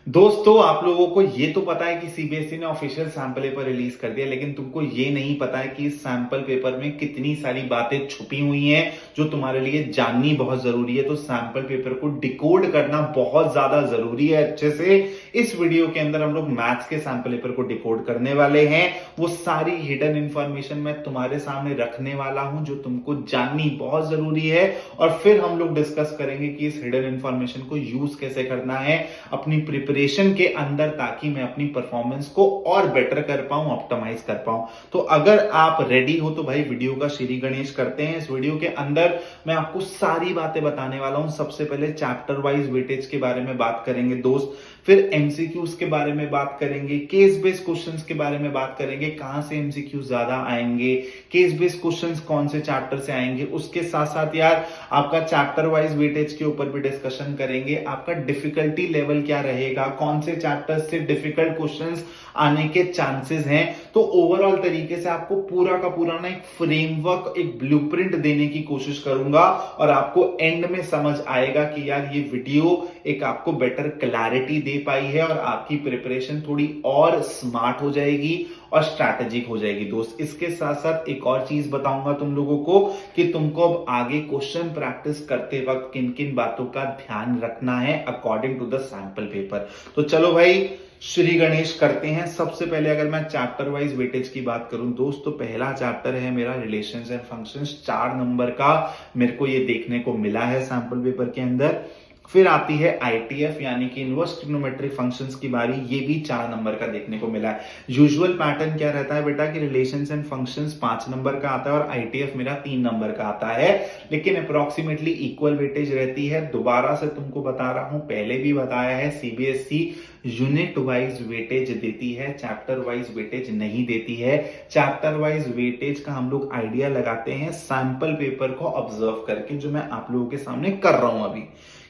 दोस्तों, आप लोगों को ये तो पता है कि सीबीएसई ने ऑफिशियल सैंपल पेपर रिलीज कर दिया, लेकिन तुमको ये नहीं पता है कि इस सैंपल पेपर में कितनी सारी बातें छुपी हुई हैं जो तुम्हारे लिए जाननी बहुत जरूरी है। तो सैंपल पेपर को डिकोड करना बहुत ज्यादा जरूरी है अच्छे से। इस वीडियो के अंदर हम लोग मैथ्स के सैंपल पेपर को डिकोड करने वाले हैं। वो सारी हिडन इंफॉर्मेशन मैं तुम्हारे सामने रखने वाला हूं जो तुमको जाननी बहुत जरूरी है, और फिर हम लोग डिस्कस करेंगे कि इस हिडन इंफॉर्मेशन को यूज कैसे करना है अपनी प्रिपरेशन के अंदर, ताकि मैं अपनी परफॉर्मेंस को और बेटर कर पाऊं, ऑप्टिमाइज कर पाऊं। तो अगर आप रेडी हो तो भाई वीडियो का श्री गणेश करते हैं। इस वीडियो के अंदर मैं आपको सारी बातें बताने वाला हूं। सबसे पहले चैप्टर वाइज वेटेज के बारे में बात करेंगे दोस्त, फिर एमसीक्यूज के बारे में बात करेंगे, केस बेस्ड क्वेश्चंस के बारे में बात करेंगे, कहां से एमसीक्यूज ज्यादा आएंगे, केस बेस्ड क्वेश्चंस कौन से चैप्टर से आएंगे। उसके साथ साथ यार आपका चैप्टर वाइज वेटेज के ऊपर भी डिस्कशन करेंगे। आपका डिफिकल्टी लेवल क्या रहेगा, कौन से चैप्टर से डिफिकल्ट क्वेश्चंस आने के चांसेस हैं। तो ओवरऑल तरीके से आपको पूरा का पूरा ना एक फ्रेमवर्क, एक ब्लूप्रिंट देने की कोशिश करूंगा, और आपको एंड में समझ आएगा कि यार ये वीडियो एक आपको बेटर क्लैरिटी दे पाई है और आपकी प्रिपरेशन थोड़ी और स्मार्ट हो जाएगी और स्ट्रैटेजिक हो जाएगी दोस्त। इसके साथ साथ एक और चीज बताऊंगा तुम लोगों को कि तुमको अब आगे क्वेश्चन प्रैक्टिस करते वक्त किन किन बातों का ध्यान रखना है according to the sample paper. तो चलो भाई श्री गणेश करते हैं। सबसे पहले अगर मैं चैप्टर वाइज वेटेज की बात करूं दोस्त, तो पहला चैप्टर है मेरा रिलेशंस एंड फंक्शंस, 4 नंबर का मेरे को ये देखने को मिला है सैंपल पेपर के अंदर। फिर आती है आईटीएफ यानी कि इनवर्स ट्रिग्नोमेट्रिक फंक्शंस की बारी, ये भी 4 नंबर का देखने को मिला है। यूजुअल पैटर्न क्या रहता है बेटा कि रिलेशंस एंड फंक्शंस 5 नंबर का आता है और आईटीएफ मेरा 3 नंबर का आता है, लेकिन अप्रोक्सीमेटली इक्वल वेटेज रहती है। दोबारा से तुमको बता रहा हूं, पहले भी बताया है, सीबीएसई यूनिट वाइज वेटेज देती है, चैप्टर वाइज वेटेज नहीं देती है। चैप्टर वाइज वेटेज का हम लोग आइडिया लगाते हैं सैंपल पेपर को ऑब्जर्व करके, जो मैं आप लोगों के सामने कर रहा हूं अभी,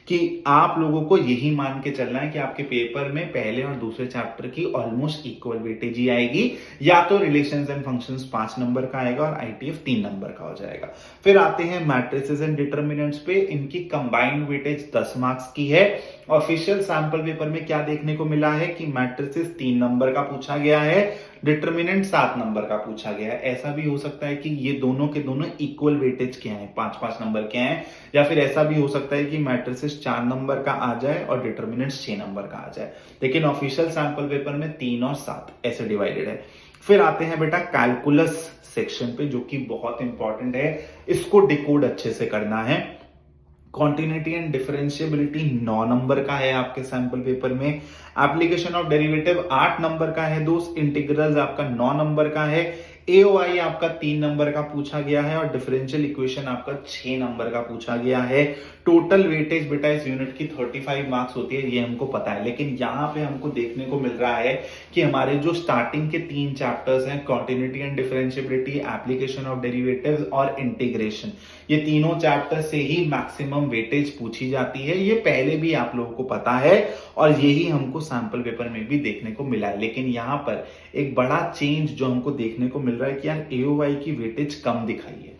कि आप लोगों को यही मान के चलना है कि आपके पेपर में पहले और दूसरे चैप्टर की ऑलमोस्ट इक्वल वेटेज ही आएगी, या तो रिलेशंस एंड फंक्शंस 5 नंबर का आएगा और आईटीएफ 3 नंबर का हो जाएगा। फिर आते हैं मैट्रिसेस एंड डिटर्मिनेंट्स पे, इनकी कंबाइंड वेटेज 10 मार्क्स की है। ऑफिशियल सैंपल पेपर में क्या देखने को मिला है कि मैट्रिसेस 3 नंबर का पूछा गया है, डिटर्मिनेंट 7 नंबर का पूछा गया है। ऐसा भी हो सकता है कि ये दोनों के दोनों इक्वल वेटेज के हैं, 5-5 नंबर के हैं, या फिर ऐसा भी हो सकता है कि मैट्रिसेस 4 नंबर का आ जाए और डिटर्मिनेंट्स 6 नंबर का आ जाए। लेकिन ऑफिशियल सैंपल पेपर में 3 और 7 ऐसे डिवाइडेड है। फिर आते हैं बेटा कैलकुलस सेक्शन पे, जो कि बहुत इंपॉर्टेंट है, इसको डिकोड अच्छे से करना है। कॉन्टिन्यूटी एंड डिफरेंशियबिलिटी 9 नंबर का है आपके सैंपल पेपर में। एप्लीकेशन ऑफ डेरिवेटिव 8 नंबर का है दोस्त। इंटीग्रल्स आपका 9 नंबर का है। एओआई आपका 3 नंबर का पूछा गया है और डिफरेंशियल इक्वेशन आपका 6 नंबर का पूछा गया है। टोटल वेटेज बेटा इस यूनिट की 35 मार्क्स होती है, ये हमको पता है, लेकिन यहां पे हमको देखने को मिल रहा है कि हमारे जो स्टार्टिंग के 3 चैप्टर्स हैं, continuity and differentiability, application of derivatives और इंटीग्रेशन, ये तीनों चैप्टर से ही मैक्सिमम वेटेज पूछी जाती है। ये पहले भी आप लोगों को पता है और यही हमको सैंपल पेपर में भी देखने को मिला है। लेकिन यहां पर एक बड़ा चेंज जो हमको देखने को मिल रहा है कि यार एओआई की वेटेज कम दिखाई है।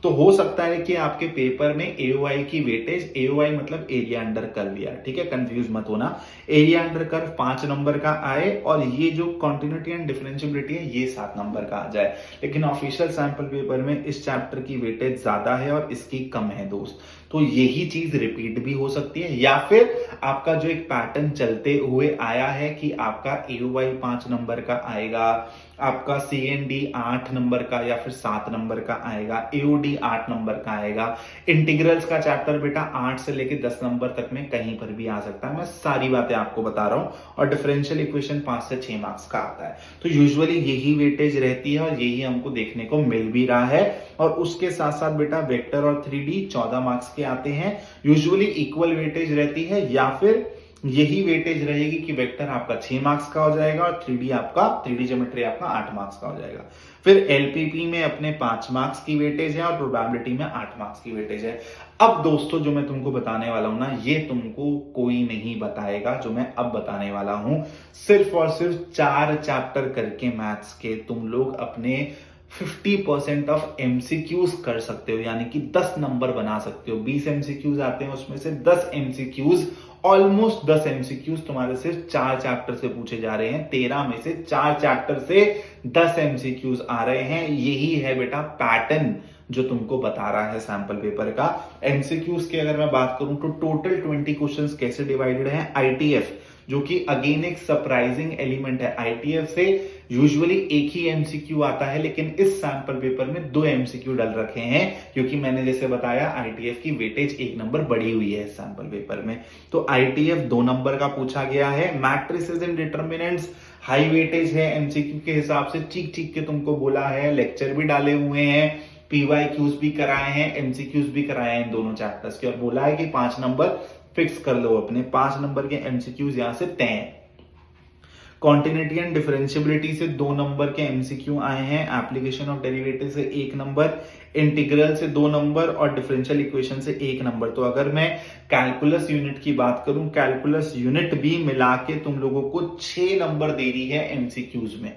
तो हो सकता है कि आपके पेपर में एओआई की वेटेज, एओआई मतलब एरिया अंडर कर्व यार, ठीक है, कंफ्यूज मत होना, एरिया अंडर कर्व 5 नंबर का आए और ये जो कॉन्टिन्यूटी एंड डिफरेंशियबिलिटी है ये 7 नंबर का आ जाए। लेकिन ऑफिशियल सैंपल पेपर में इस चैप्टर की वेटेज ज्यादा है और इसकी कम है दोस्त। तो यही चीज रिपीट भी हो सकती है, या फिर आपका जो एक पैटर्न चलते हुए आया है कि आपका एओआई 5 नंबर का आएगा, आपका सीएनडी 8 नंबर का या फिर 7 नंबर का आएगा, एओडी 8 नंबर का आएगा। इंटीग्रल्स का चैप्टर बेटा 8 से लेके 10 नंबर तक में कहीं पर भी आ सकता है, मैं सारी बातें आपको बता रहा हूं। और डिफरेंशियल इक्वेशन 5 से 6 मार्क्स का आता है। तो यूजुअली यही वेटेज रहती है और यही हमको देखने को मिल भी रहा है। और उसके साथ साथ बेटा वेक्टर और 3D 14 मार्क्स के आते हैं। यूजुअली इक्वल वेटेज रहती है, या फिर यही वेटेज रहेगी कि वेक्टर आपका 6 मार्क्स का हो जाएगा और 3D ज्योमेट्री आपका 8 मार्क्स का हो जाएगा। फिर एलपीपी में अपने 5 मार्क्स की वेटेज है और प्रोबेबिलिटी में 8 मार्क्स की वेटेज है। अब दोस्तों जो मैं तुमको बताने वाला हूं ना, ये तुमको कोई नहीं बताएगा, जो मैं अब बताने वाला हूं। सिर्फ और सिर्फ 4 चैप्टर करके मैथ्स के तुम लोग अपने 50% ऑफ एमसीक्यूज कर सकते हो, यानी कि 10 नंबर बना सकते हो। 20 एमसीक्यूज आते हैं, उसमें से 10 एमसीक्यूज ऑलमोस्ट 10 एमसीक्यूज तुम्हारे सिर्फ 4 चैप्टर से पूछे जा रहे हैं। 13 में से 4 चैप्टर से 10 एमसीक्यूज आ रहे हैं। यही है बेटा पैटर्न जो तुमको बता रहा है सैंपल पेपर का। एमसीक्यूज की अगर मैं बात करूं तो टोटल 20 क्वेश्चंस कैसे डिवाइडेड हैं। आईटीएफ, जो कि अगेन एक सरप्राइजिंग एलिमेंट है, आईटीएफ से यूजुअली एक ही एमसीक्यू आता है, लेकिन इस सैंपल पेपर में 2 एमसीक्यू डल रखे हैं, क्योंकि मैंने जैसे बताया आईटीएफ की वेटेज 1 नंबर बढ़ी हुई है इस सैंपल पेपर में। तो आईटीएफ 2 नंबर का पूछा गया है। Matrices and determinants high weightage है एमसीक्यू के हिसाब से, चीख चीख के तुमको बोला है, लेक्चर भी डाले हुए हैं, पीवाईक्यूज भी कराए हैं, एमसीक्यूज भी कराए हैं इन दोनों चैप्टर्स के, और बोला है कि 5 नंबर फिक्स कर लो अपने। 5 नंबर के एमसीक्यूज यहां से तय हैं। कॉन्टिन्यूटी एंड डिफरेंशियबिलिटी से 2 नंबर के एमसीक्यू आए हैं। एप्लीकेशन ऑफ डेरिवेटिव से 1 नंबर, इंटीग्रल से 2 नंबर और डिफरेंशियल इक्वेशन से 1 नंबर। तो अगर मैं कैलकुलस यूनिट की बात करूं, कैलकुलस यूनिट भी मिला के तुम लोगों को 6 नंबर दे रही है एमसीक्यूज में।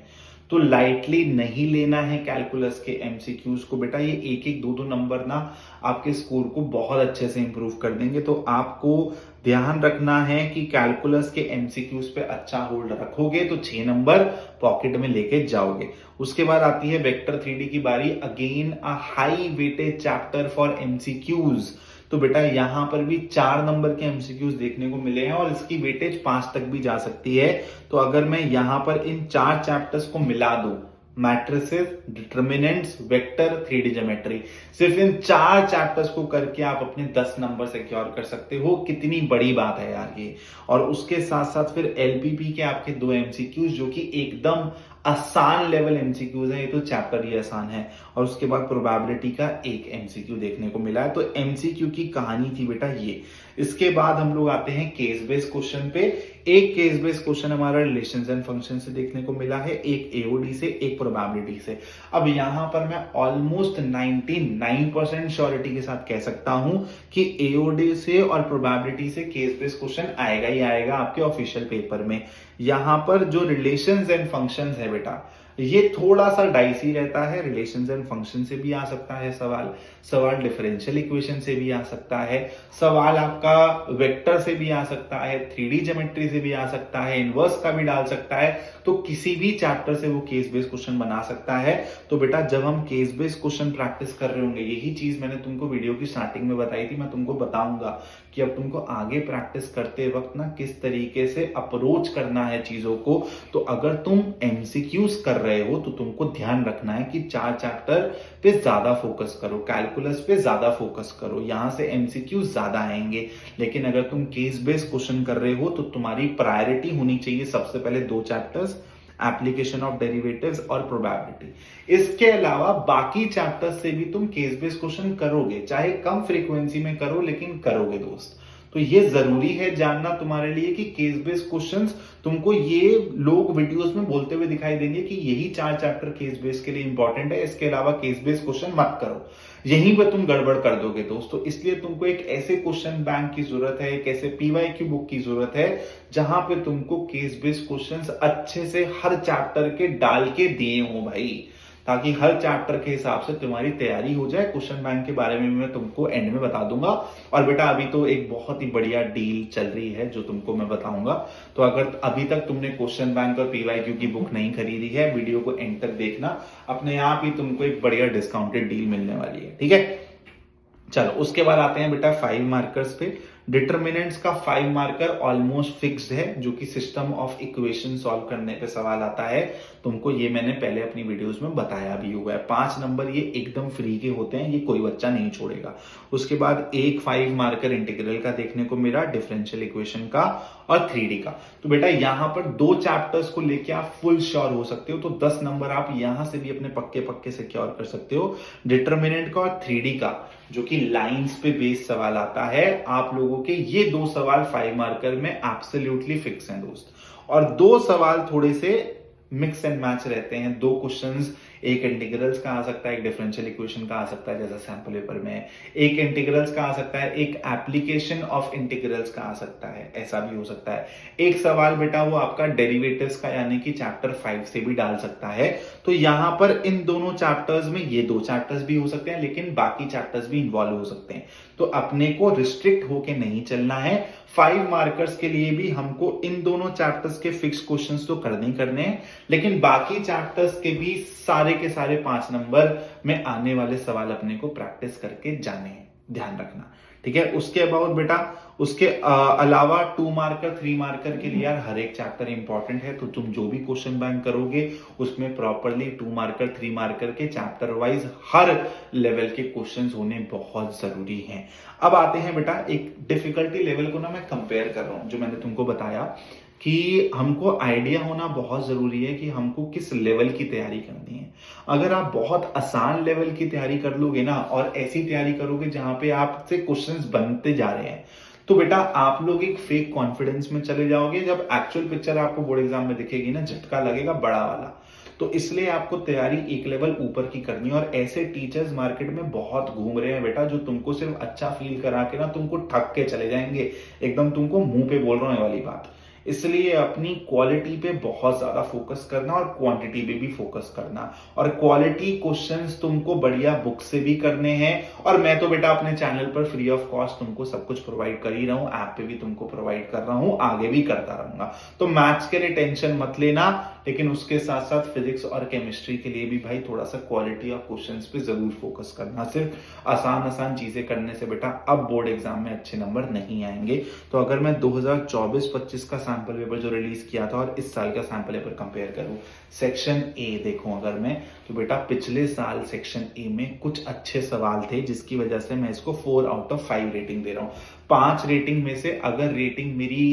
तो लाइटली नहीं लेना है कैलकुलस के एमसीक्यूज को बेटा। ये 1-1, 2-2 नंबर ना आपके स्कोर को बहुत अच्छे से इंप्रूव कर देंगे। तो आपको ध्यान रखना है कि कैलकुलस के एमसीक्यूज पे अच्छा होल्ड रखोगे तो 6 नंबर पॉकेट में लेके जाओगे। उसके बाद आती है वेक्टर 3D की बारी। Again a high weighted chapter for MCQs. तो बेटा यहां पर भी 4 नंबर के एमसीक्यूज देखने को मिले हैं और इसकी वेटेज 5 तक भी जा सकती है। तो अगर मैं यहां पर इन 4 चैप्टर्स को मिला दूं, matrices, determinants, vector, 3D geometry, सिर्फ इन 4 चैप्टर्स को करके आप अपने 10 नंबर सिक्योर कर सकते हो। कितनी बड़ी बात है यार ये। और उसके साथ साथ फिर एलपीपी के आपके 2 एमसीक्यूज जो कि एकदम आसान लेवल एमसीक्यूज है। ये तो चैप्टर ही आसान है। और उसके बाद प्रोबेबिलिटी का 1 एमसीक्यू देखने को मिला है। तो एमसीक्यू की कहानी थी बेटा ये। इसके बाद हम लोग आते हैं केस बेस्ड क्वेश्चन पे। एक केस बेस्ड क्वेश्चन हमारा रिलेशंस एंड फंक्शन से देखने को मिला है, एक एओडी से, एक प्रोबेबिलिटी से। अब यहां पर मैं ऑलमोस्ट 99% श्योरिटी के साथ कह सकता हूं कि एओडी से और प्रोबेबिलिटी से केस बेस्ड क्वेश्चन आएगा ही आएगा आपके ऑफिशियल पेपर में। यहां पर जो रिलेशंस एंड फंक्शंस है बेटा, ये थोड़ा सा डाइसी रहता है। रिलेशंस एंड फंक्शन से भी आ सकता है सवाल डिफरेंशियल इक्वेशन से भी आ सकता है, सवाल आपका वेक्टर से भी आ सकता है, 3D ज्योमेट्री से भी आ सकता है, इनवर्स का भी डाल सकता है। तो किसी भी चैप्टर से वो केस बेस्ड क्वेश्चन बना सकता है। तो बेटा जब हम केस बेस्ड क्वेश्चन प्रैक्टिस कर रहे होंगे, यही चीज मैंने तुमको वीडियो की स्टार्टिंग में बताई थी, मैं तुमको बताऊंगा कि अब तुमको आगे प्रैक्टिस करते वक्त ना किस तरीके से अप्रोच करना है चीजों को। तो अगर तुम एमसीक्यूज कर रहे हो तो तुमको ध्यान रखना है कि 4 चैप्टर पे ज्यादा फोकस करो, कैलकुलस पे ज्यादा फोकस करो, यहां से एमसीक्यू ज्यादा आएंगे। लेकिन अगर तुम केस बेस्ड क्वेश्चन कर रहे हो तो तुम्हारी प्रायोरिटी होनी चाहिए सबसे पहले 2 चैप्टर्स, एप्लीकेशन ऑफ डेरिवेटिव्स और प्रोबेबिलिटी। इसके अलावा बाकी चैप्टर्स से भी तुम केस बेस्ड क्वेश्चन करोगे, चाहे कम फ्रीक्वेंसी में करो लेकिन करोगे दोस्त। तो ये जरूरी है जानना तुम्हारे लिए कि केस बेस्ड क्वेश्चंस तुमको ये लोग वीडियोस में बोलते हुए दिखाई देंगे कि यही 4 चैप्टर केस बेस्ड के लिए इंपॉर्टेंट है, इसके अलावा केस बेस्ड क्वेश्चन मत करो। यहीं पे तुम गड़बड़ कर दोगे दोस्तों। इसलिए तुमको एक ऐसे क्वेश्चन बैंक की जरूरत है, एक ऐसे पीवाईक्यू बुक की जरूरत है जहां पे तुमको केस बेस्ड क्वेश्चंस अच्छे से हर चैप्टर के डाल के दिए हो भाई, ताकि हर चैप्टर के हिसाब से तुम्हारी तैयारी हो जाए। क्वेश्चन बैंक के बारे में मैं तुमको एंड में बता दूंगा। और बेटा अभी तो एक बहुत ही बढ़िया डील चल रही है जो तुमको मैं बताऊंगा। तो अगर अभी तक तुमने क्वेश्चन बैंक और पीवाईक्यू की बुक नहीं खरीदी है, वीडियो को एंड तक देखना, अपने आप ही तुमको एक बढ़िया डिस्काउंटेड डील मिलने वाली है, ठीक है। चलो उसके बाद आते हैं बेटा 5 मार्कर्स पे। डिटर्मिनेंट्स का 5 मार्कर ऑलमोस्ट फिक्स्ड है, जो कि सिस्टम ऑफ इक्वेशन सॉल्व करने पे सवाल आता है। तुमको ये मैंने पहले अपनी वीडियोस में बताया भी हुआ है। 5 नंबर ये एकदम फ्री के होते हैं, ये कोई बच्चा नहीं छोड़ेगा। उसके बाद एक 5 मार्कर इंटीग्रल का देखने को मिला, डिफरेंशियल इक्वेशन का और 3D का। तो बेटा यहां पर 2 चैप्टर्स को लेके आप फुल श्योर हो सकते हो, तो 10 नंबर आप यहां से भी अपने पक्के पक्के सिक्योर कर सकते हो। डिटर्मिनेंट का और 3D का, जो कि लाइंस पे बेस्ड सवाल आता है, आप लोगों के ये 2 सवाल 5 मार्कर में एब्सोल्युटली फिक्स हैं दोस्त। और 2 सवाल थोड़े से मिक्स एंड मैच रहते हैं। 2 क्वेश्चंस, एक इंटीग्रल्स का आ सकता है, एक डिफरेंशियल इक्वेशन का आ सकता है जैसा सैंपल पेपर में है, एक इंटीग्रल्स का आ सकता है, एक एप्लीकेशन ऑफ इंटीग्रल्स का आ सकता है, ऐसा भी हो सकता है। एक सवाल बेटा वो आपका डेरिवेटिव्स का यानी कि चैप्टर 5 से भी डाल सकता है। तो यहां पर इन दोनों चैप्टर्स में ये 2 चैप्टर्स भी हो सकते हैं, लेकिन बाकी चैप्टर्स भी इन्वॉल्व हो सकते हैं। तो अपने को रिस्ट्रिक्ट होके नहीं चलना है, 5 मार्कर्स के लिए भी हमको इन दोनों चैप्टर्स के फिक्स क्वेश्चंस तो करने ही करने हैं, लेकिन बाकी चैप्टर्स के भी सारे के सारे 5 नंबर में आने वाले सवाल अपने को प्रैक्टिस करके जाने हैं, ध्यान रखना। ठीक है, उसके अबाउट बेटा, उसके अलावा 2 मार्कर 3 मार्कर के लिए यार हर एक चैप्टर इंपॉर्टेंट है, तो तुम जो भी क्वेश्चन बैंक करोगे उसमें प्रॉपरली 2 मार्कर 3 मार्कर के चैप्टर वाइज हर लेवल के क्वेश्चंस होने बहुत जरूरी हैं। अब आते हैं बेटा एक डिफिकल्टी लेवल को ना मैं कंपेयर कर रहा हूं, जो मैंने तुमको बताया कि हमको आइडिया होना बहुत जरूरी है कि हमको किस लेवल की तैयारी करनी है। अगर आप बहुत आसान लेवल की तैयारी कर लोगे ना और ऐसी तैयारी करोगे जहां पे आपसे क्वेश्चंस बनते जा रहे हैं, तो बेटा आप लोग एक फेक कॉन्फिडेंस में चले जाओगे। जब एक्चुअल पिक्चर आपको बोर्ड एग्जाम में दिखेगी ना, झटका लगेगा बड़ा वाला। तो इसलिए आपको तैयारी एक लेवल ऊपर की करनी है। और ऐसे टीचर्स मार्केट में बहुत घूम रहे हैं बेटा, जो तुमको सिर्फ अच्छा फील करा के ना तुमको ठग के चले जाएंगे, एकदम तुमको मुंह पे बोल रहे हैं वाली बात। इसलिए अपनी क्वालिटी पे बहुत ज्यादा फोकस करना और क्वांटिटी पे भी फोकस करना। और क्वालिटी क्वेश्चंस तुमको बढ़िया बुक से भी करने हैं, और मैं तो बेटा अपने चैनल पर फ्री ऑफ कॉस्ट तुमको सब कुछ प्रोवाइड कर ही रहा हूं, ऐप पे भी तुमको प्रोवाइड कर रहा हूं, आगे भी करता रहूंगा। तो मैथ्स के लिए टेंशन मत लेना, लेकिन उसके साथ साथ फिजिक्स और केमिस्ट्री के लिए भी भाई थोड़ा सा क्वालिटी ऑफ क्वेश्चंस पे जरूर फोकस करना। सिर्फ आसान आसान चीजें करने से बेटा अब बोर्ड एग्जाम में अच्छे नंबर नहीं आएंगे। तो अगर मैं 2024-25 का सैंपल पेपर जो रिलीज किया था और इस साल का सैंपल पेपर कंपेयर करूं, सेक्शन ए देखूं अगर मैं, तो बेटा पिछले साल सेक्शन ए में कुछ अच्छे सवाल थे, जिसकी वजह से मैं इसको 4 आउट ऑफ 5 रेटिंग दे रहा हूं। 5 रेटिंग में से अगर रेटिंग मेरी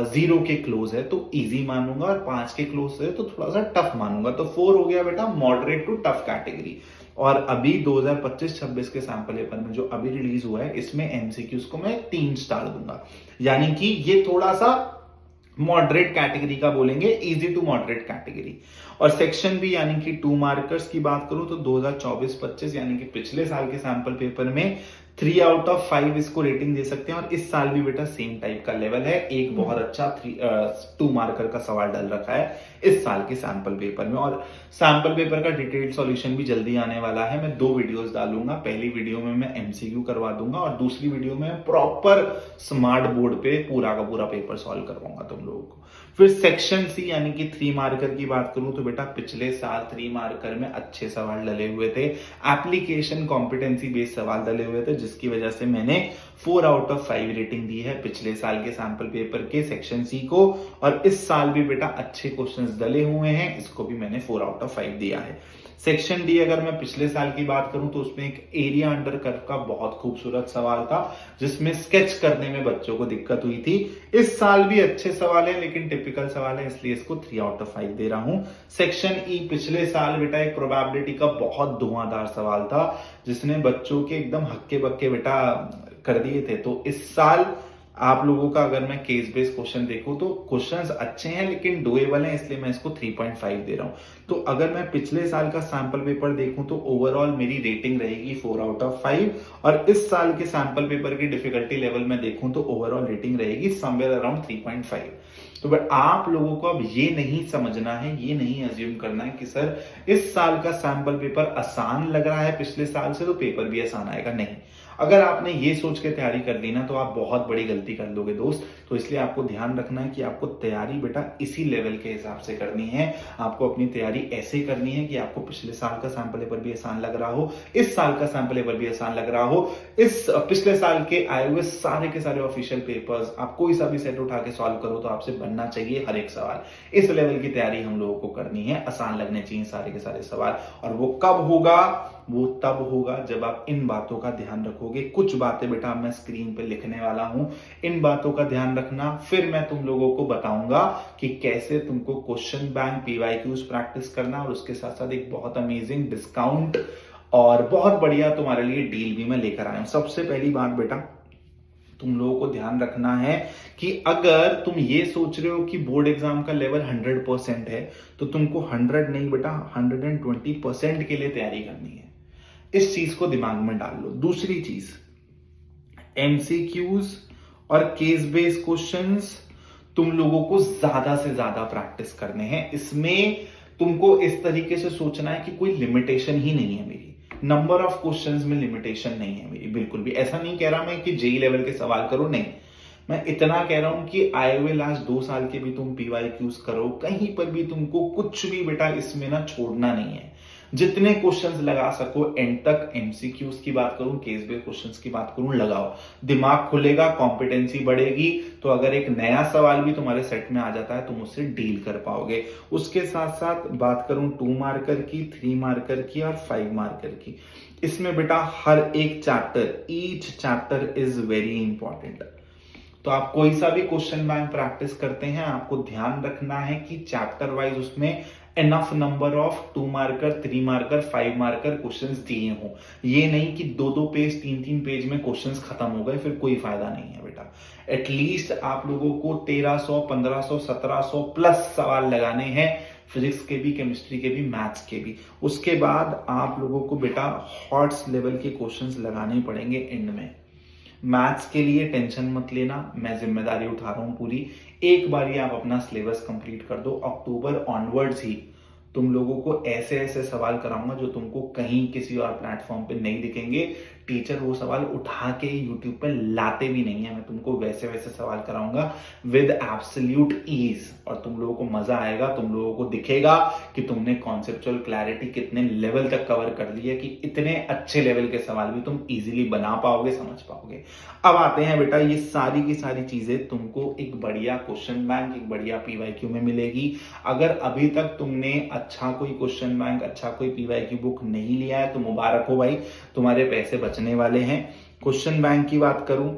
0 के क्लोज है तो इजी मानूंगा, और 5 के क्लोज है तो थोड़ा सा टफ मानूंगा। तो 4 हो गया बेटा मॉडरेट टू टफ कैटेगरी। और अभी 2025-26 के सैंपल पेपर में जो अभी रिलीज हुआ है, इसमें एमसीक्यूज को मैं 3 स्टार दूंगा, यानी कि ये थोड़ा सा मॉडरेट कैटेगरी का बोलेंगे, इजी टू मॉडरेट कैटेगरी। और सेक्शन बी यानी कि 2 मार्कर्स की बात करूं तो 2024-25 यानी कि पिछले साल के सैंपल पेपर में 3 आउट ऑफ 5 इसको रेटिंग दे सकते हैं। और इस साल भी बेटा सेम टाइप का लेवल है, एक बहुत अच्छा 2 मार्कर का सवाल डल रखा है इस साल के सैंपल पेपर में। और सैंपल पेपर का डिटेल्ड सॉल्यूशन भी जल्दी आने वाला है, मैं 2 वीडियोस डालूंगा। पहली वीडियो में मैं एमसीक्यू करवा दूंगा और दूसरी वीडियो में प्रॉपर स्मार्ट बोर्ड पे पूरा का पूरा पेपर सॉल्व करवाऊंगा तुम लोगों को। फिर सेक्शन सी यानी कि 3 मार्कर की बात करूं तो बेटा पिछले साल 3 मार्कर में अच्छे सवाल डले हुए थे, एप्लीकेशन कॉम्पिटेंसी बेस्ड सवाल डले हुए थे, जिसकी वजह से मैंने 4 आउट ऑफ 5 रेटिंग दी है पिछले साल के सैंपल पेपर के सेक्शन सी को। और इस साल भी बेटा अच्छे क्वेश्चंस डले हुए हैं, इसको भी मैंने 4 आउट ऑफ 5 दिया है। सेक्शन डी अगर मैं पिछले साल की बात करूं तो उसमें एक एरिया अंडर कर्व का बहुत खूबसूरत सवाल था, जिसमें स्केच करने में बच्चों को दिक्कत हुई थी। इस साल भी अच्छे सवाल है, लेकिन टिपिकल सवाल है, इसलिए इसको 3 आउट ऑफ 5 दे रहा हूं। सेक्शन ई पिछले साल बेटा एक प्रोबेबिलिटी का बहुत धुआंधार सवाल था, जिसने बच्चों के एकदम हक्के बक्के बेटा कर दिए थे। तो इस साल आप लोगों का अगर मैं केस बेस्ड क्वेश्चन देखूं तो क्वेश्चंस अच्छे हैं, लेकिन डुएबल हैं, इसलिए मैं इसको 3.5 दे रहा हूं। तो अगर मैं पिछले साल का सैंपल पेपर देखूं तो ओवरऑल मेरी रेटिंग रहेगी 4 आउट ऑफ 5, और इस साल के सैंपल पेपर की डिफिकल्टी लेवल में देखूं तो ओवरऑल रेटिंग रहेगी समवेयर अराउंड 3.5। तो बट आप लोगों को अब ये नहीं समझना है, ये नहीं अज्यूम करना है कि सर इस साल का सैंपल पेपर आसान लग रहा है पिछले साल से तो पेपर भी आसान आएगा, नहीं। अगर आपने ये सोच के तैयारी कर ली ना तो आप बहुत बड़ी गलती कर लोगे दोस्त। तो इसलिए आपको ध्यान रखना है कि आपको तैयारी बेटा इसी लेवल के हिसाब से करनी है। आपको अपनी तैयारी ऐसे करनी है कि आपको पिछले साल का सैंपल पेपर भी आसान लग रहा हो, इस साल का सैंपल पेपर भी आसान लग रहा हो, इस पिछले साल के आए हुए सारे के सारे ऑफिशियल पेपर्स आप कोई सा भी सेट उठा के सॉल्व करो तो आपसे बनना चाहिए हर एक सवाल। इस लेवल की तैयारी हम लोगों को करनी है, आसान लगने चाहिए सारे के सारे सवाल। और वो कब होगा? वो तब होगा जब आप इन बातों का ध्यान रखोगे। कुछ बातें बेटा मैं स्क्रीन पे लिखने वाला हूं, इन बातों का ध्यान रखना। फिर मैं तुम लोगों को बताऊंगा कि कैसे तुमको क्वेश्चन बैंक पीवाईक्यूज प्रैक्टिस करना, और उसके साथ साथ एक बहुत अमेजिंग डिस्काउंट और बहुत बढ़िया तुम्हारे लिए डील भी मैं लेकर आया हूं। सबसे पहली बात बेटा तुम लोगों को ध्यान रखना है कि अगर तुम ये सोच रहे हो कि बोर्ड एग्जाम का लेवल 100% है तो तुमको 100 नहीं बेटा 120% के लिए तैयारी करनी है। इस चीज को दिमाग में डाल लो। दूसरी चीज, एमसीक्यूज और केस बेस्ड क्वेश्चंस तुम लोगों को ज्यादा से ज्यादा प्रैक्टिस करने हैं। इसमें तुमको इस तरीके से सोचना है कि कोई लिमिटेशन ही नहीं है मेरी, नंबर ऑफ क्वेश्चंस में लिमिटेशन नहीं है मेरी, बिल्कुल भी। ऐसा नहीं कह रहा मैं कि जेई लेवल के सवाल करो, नहीं। मैं इतना कह रहा हूं कि आए हुए लास्ट 2 साल के भी तुम पीवाईक्यूज करो, कहीं पर भी तुमको कुछ भी बेटा इसमें ना छोड़ना नहीं है। जितने क्वेश्चंस लगा सको एंड तक, एमसीक्यूज की बात करूं, केस बेस्ड क्वेश्चंस की बात करूं, लगाओ। दिमाग खुलेगा, कॉम्पिटेंसी बढ़ेगी, तो अगर एक नया सवाल भी तुम्हारे सेट में आ जाता है तुम उससे डील कर पाओगे। उसके साथ साथ बात करूं 2 मार्कर की, 3 मार्कर की और 5 मार्कर की, इसमें बेटा हर एक chapter, each chapter is very important. तो आप कोई सा भी क्वेश्चन बैंक प्रैक्टिस करते हैं, आपको ध्यान रखना है कि चैप्टर वाइज उसमें enough number of 2 marker, 3 marker, 5 marker questions दिए हों। ये नहीं कि 2-2 पेज, 3-3 पेज में क्वेश्चंस खत्म हो गए, फिर कोई फायदा नहीं है बेटा। एटलीस्ट आप लोगों को 1300, 1500, 1700 प्लस सवाल लगाने हैं, फिजिक्स के भी, केमिस्ट्री के भी, मैथ्स के भी। उसके बाद आप लोगों को बेटा हॉट्स लेवल के क्वेश्चंस लगाने पड़ेंगे एंड में। मैथ्स के लिए टेंशन मत लेना, मैं जिम्मेदारी उठा रहा हूं पूरी। एक बार ही आप अपना सिलेबस कंप्लीट कर दो, अक्टूबर ऑनवर्ड्स ही तुम लोगों को ऐसे ऐसे सवाल कराऊंगा जो तुमको कहीं किसी और प्लेटफॉर्म पे नहीं दिखेंगे। टीचर वो सवाल उठा के यूट्यूब पे लाते भी नहीं है, मैं तुमको वैसे वैसे सवाल कराऊंगा विद एब्सोल्यूट ईज, और तुम लोगों को मजा आएगा। तुम लोगों को दिखेगा कि तुमने कॉन्सेप्चुअल क्लैरिटी कितने लेवल तक कवर कर ली है, कि इतने अच्छे लेवल के सवाल भी तुम इजीली बना पाओगे, समझ पाओगे। अब आते हैं बेटा, ये सारी की सारी चीजें तुमको एक बढ़िया क्वेश्चन बैंक, एक बढ़िया पीवाईक्यू में मिलेगी। अगर अभी तक तुमने अच्छा कोई क्वेश्चन बैंक, अच्छा कोई पीवाईक्यू बुक नहीं लिया है तो मुबारक हो भाई, तुम्हारे पैसे बचने वाले हैं। क्वेश्चन बैंक की बात करूं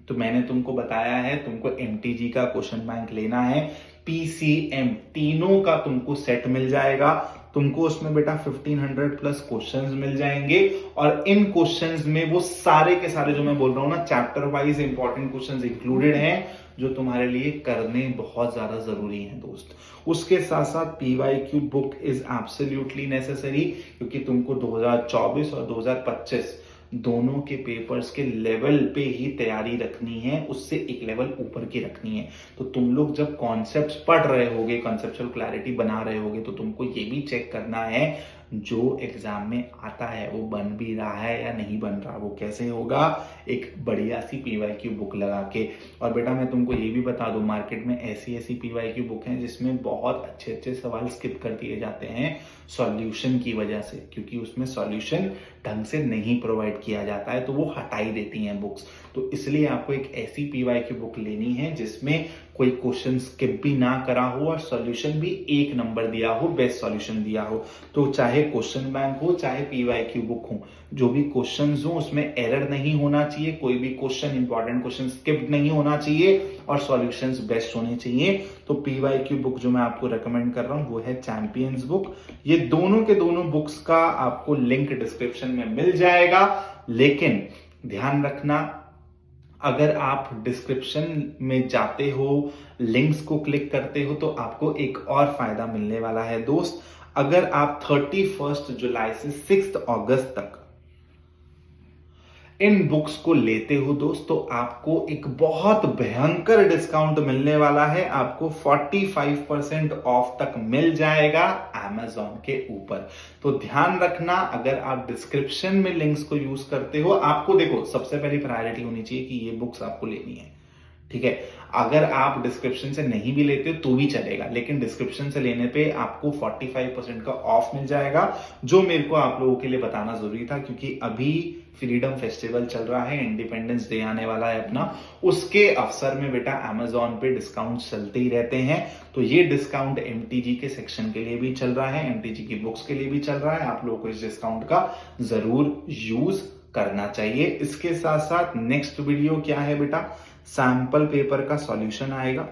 तो मैंने तुमको बताया है, तुमको एमटीजी का क्वेश्चन बैंक लेना है, पीसीएम, तीनों का तुमको सेट मिल जाएगा। तुमको उसमें बेटा 1500 प्लस क्वेश्चंस मिल जाएंगे, और इन क्वेश्चंस में वो सारे के सारे जो मैं बोल रहा हूं ना, chapter wise important questions included हैं, जो तुम्हारे लिए करने बहुत ज्यादा जरूरी हैं दोस्त। उसके साथ साथ PYQ book is absolutely necessary, क्योंकि तुमको 2024 और 2025 दोनों के पेपर्स के लेवल पे ही तैयारी रखनी है, उससे एक लेवल ऊपर की रखनी है। तो तुम लोग जब कॉन्सेप्ट्स पढ़ रहे होगे, कॉन्सेप्चुअल क्लैरिटी बना रहे होगे, तो तुमको ये भी चेक करना है जो एग्जाम में आता है वो बन भी रहा है या नहीं बन रहा। वो कैसे होगा? एक बढ़िया सी पीवाईक्यू बुक लगा के। और बेटा मैं तुमको ये भी बता दूं, मार्केट में ऐसी ऐसी पीवाईक्यू बुक हैं जिसमें बहुत अच्छे अच्छे सवाल स्किप कर दिए जाते हैं सॉल्यूशन की वजह से, क्योंकि उसमें सॉल्यूशन ढंग से नहीं प्रोवाइड किया जाता है, तो वो हटाई देती हैं बुक्स। तो इसलिए आपको एक ऐसी पीवाईक्यू बुक लेनी है जिसमें कोई क्वेश्चन स्किप भी ना करा हो और सॉल्यूशन भी 1 नंबर दिया हो, बेस्ट सॉल्यूशन दिया हो। तो चाहे क्वेश्चन बैंक हो, चाहे पीवाईक्यू बुक हो, जो भी क्वेश्चंस हो उसमें एरर नहीं होना चाहिए, कोई भी क्वेश्चन, इंपॉर्टेंट क्वेश्चन स्किप नहीं होना चाहिए, और सॉल्यूशंस बेस्ट होने चाहिए। तो पीवाईक्यू बुक जो मैं आपको रेकमेंड कर रहा हूं वो है चैंपियंस बुक। ये दोनों के दोनों बुक्स का आपको लिंक डिस्क्रिप्शन में मिल जाएगा, लेकिन ध्यान रखना, अगर आप डिस्क्रिप्शन में जाते हो, लिंक्स को क्लिक करते हो, तो आपको एक और फायदा मिलने वाला है दोस्त। अगर आप 31 जुलाई से 6 अगस्त तक इन बुक्स को लेते हो दोस्त, तो आपको एक बहुत भयंकर डिस्काउंट मिलने वाला है। आपको 45% ऑफ तक मिल जाएगा Amazon के ऊपर। तो ध्यान रखना, अगर आप डिस्क्रिप्शन में लिंक्स को यूज करते हो, आपको देखो सबसे पहली प्रायोरिटी होनी चाहिए कि ये बुक्स आपको लेनी है, ठीक है। अगर आप डिस्क्रिप्शन से नहीं भी लेते हो तो भी चलेगा, लेकिन डिस्क्रिप्शन से लेने पे आपको 45% का ऑफ मिल जाएगा, जो मेरे को आप लोगों के लिए बताना जरूरी था, क्योंकि अभी फ्रीडम फेस्टिवल चल रहा है, इंडिपेंडेंस डे आने वाला है अपना, उसके अवसर में बेटा Amazon पे डिस्काउंट चलते ही रहते हैं। तो ये डिस्काउंट एमटीजी के सेक्शन के लिए भी चल रहा है, एमटीजी की बुक्स के लिए भी चल रहा है। आप लोगों को इस डिस्काउंट का जरूर यूज करना चाहिए। इसके साथ साथ नेक्स्ट वीडियो क्या है बेटा, सैंपल पेपर का सॉल्यूशन आएगा।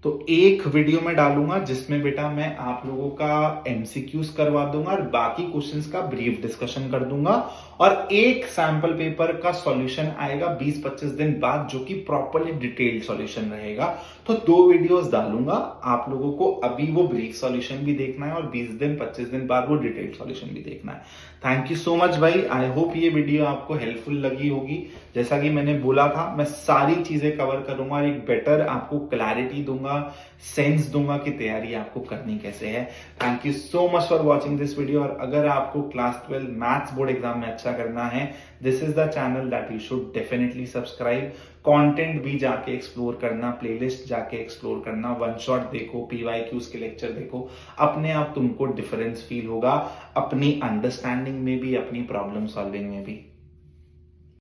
तो एक वीडियो में डालूंगा जिसमें बेटा मैं आप लोगों का एमसीक्यूज करवा दूंगा और बाकी क्वेश्चंस का ब्रीफ डिस्कशन कर दूंगा, और एक सैंपल पेपर का सॉल्यूशन आएगा 20-25 दिन बाद, जो कि प्रॉपर्ली डिटेल्ड सॉल्यूशन रहेगा। तो 2 वीडियोस डालूंगा, आप लोगों को अभी वो ब्रीफ सॉल्यूशन भी देखना है और 20-25 दिन बाद वो डिटेल्ड सॉल्यूशन भी देखना है। थैंक यू सो मच भाई, आई होप ये वीडियो आपको हेल्पफुल लगी होगी। जैसा कि मैंने बोला था, मैं सारी चीजें कवर करूंगा और एक बेटर आपको क्लैरिटी दूंगा दूंगा, सेंस दूंगा कि तैयारी आपको करनी कैसे है। Thank you so much for watching this video. और अगर आपको क्लास 12 मैथ्स बोर्ड एग्जाम में अच्छा करना है, this is the channel that you should definitely subscribe. Content भी जाके एक्सप्लोर करना, प्लेलिस्ट जाके एक्सप्लोर करना, वन शॉट देखो, पीवाईक्यूज के लेक्चर देखो, अपने आप तुमको डिफरेंस फील होगा, अपनी अंडरस्टैंडिंग में भी, अपनी प्रॉब्लम सॉल्विंग में भी।